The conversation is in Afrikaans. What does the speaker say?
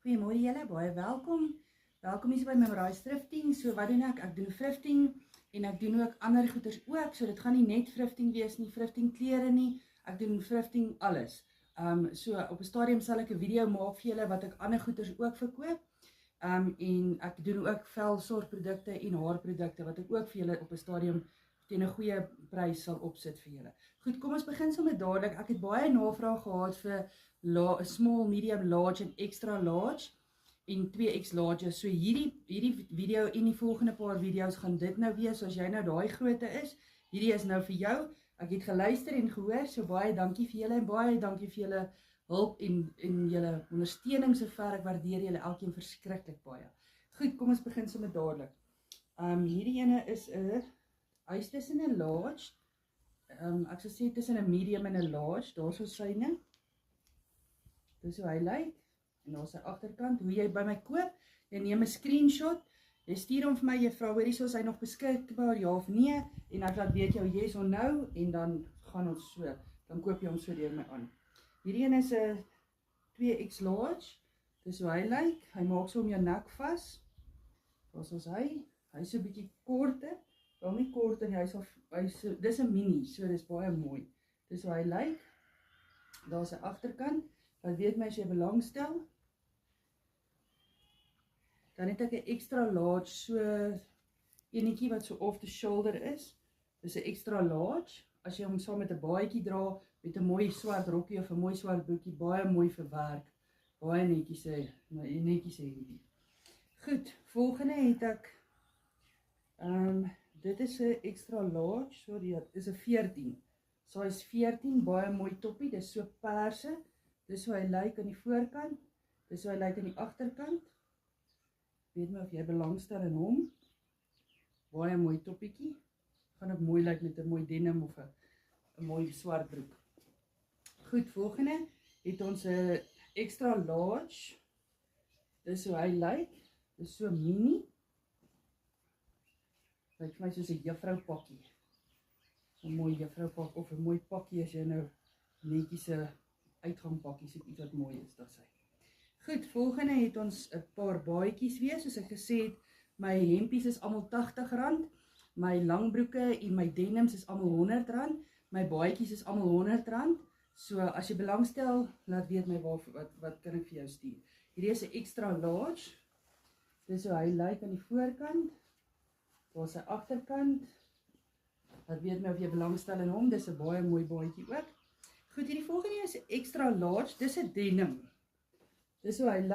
Goeiemôre julle, baie welkom. Welkom hier by my Mari's Thrifting. So wat doen ek? Ek doen thrifting en ek doen ook ander goeders ook. So dit gaan nie net thrifting wees nie, thrifting klere nie. Ek doen thrifting alles. So op 'n stadium sal ek 'n video maak vir julle wat ek ander goeders ook verkoop. En ek doen ook velsorgprodukte en haarprodukte wat ek ook vir julle op 'n stadium teen 'n goeie prys sal opsit vir julle. Goed, kom ons begin sommer dadelik. Ek het baie navraag gehad vir small, medium, large en extra large en 2X large. So hierdie video en die volgende paar video's gaan dit nou wees as jy nou daai grootte is. Hierdie is nou vir jou. Ek het geluister en gehoor, so baie dankie vir julle en baie dankie vir julle hulp en julle ondersteuning sover. Ek waardeer julle elkeen verskriklik baie. Goed, kom ons begin sommer dadelik. Hierdie ene is 'n hy's tussen 'n large. Ek sou sê tussen 'n medium en 'n large. Daar's so syne. Dis hoe hy lyk. En daar's sy agterkant. Hoe jy by my koop, jy neem 'n screenshot. Jy stuur hom vir my, jy vra hoorie, so is hy nog beskikbaar, ja of nee, en ek laat weet jou yes of no en dan gaan ons so. Dan koop jy hom so deur my aan. Hierdie een is 'n 2X large. Dis hoe hy lyk. Hy maak so om jou nek vas. Daar's ons hy. Hy's so 'n bietjie korter. Wel nie korter nie, dis 'n mini, so dis baie mooi. Dis hoe hy lyk. Daar's sy agterkant. Laat weet my as jy belangstel. Dan het ek 'n extra large, so enetjie wat so off the shoulder is. Dis 'n extra large. As jy hom saam met 'n baadjie dra, met 'n mooi swart rokkie of 'n mooi swart broekie, baie mooi verwerk. Baie netjies hierdie. Goed, volgende het ek dit is 'n extra large, sorry, dit is 'n 14. Size 14, baie mooi toppie, dis so perse. Dis hoe hy lyk aan die voorkant. Dis hoe hy lyk aan die agterkant. Weet my of jy belangstel in hom. Baie mooi toppietjie. Gaan ook mooi lyk met 'n mooi denim of 'n mooi swart broek. Goed, volgende het ons 'n extra large. Dis hoe hy lyk. Dis so mini. Lyk vir my soos 'n juffroupakkie. 'n mooi juffroupak of 'n mooi pakkie as jy nou netjies 'n uitgangpakkie soek, iets wat mooi is, dis hy. Goed, volgende het ons 'n paar baadjies weer, soos ek gesê het, my hempies is almal R80, my langbroeke en my denims is almal R100, my baadjies is almal R100. So as jy belangstel, laat weet my wat kan ek vir jou stuur. Hierdie is 'n extra large. Dis hoe hy lyk aan die voorkant. Daar's sy agterkant. Laat weet my of jy belangstel in hom. Dis 'n baie mooi baadjie ook. Goed, hierdie volgende is 'n extra large. Dis 'n denim. Dis hoe hy lyk.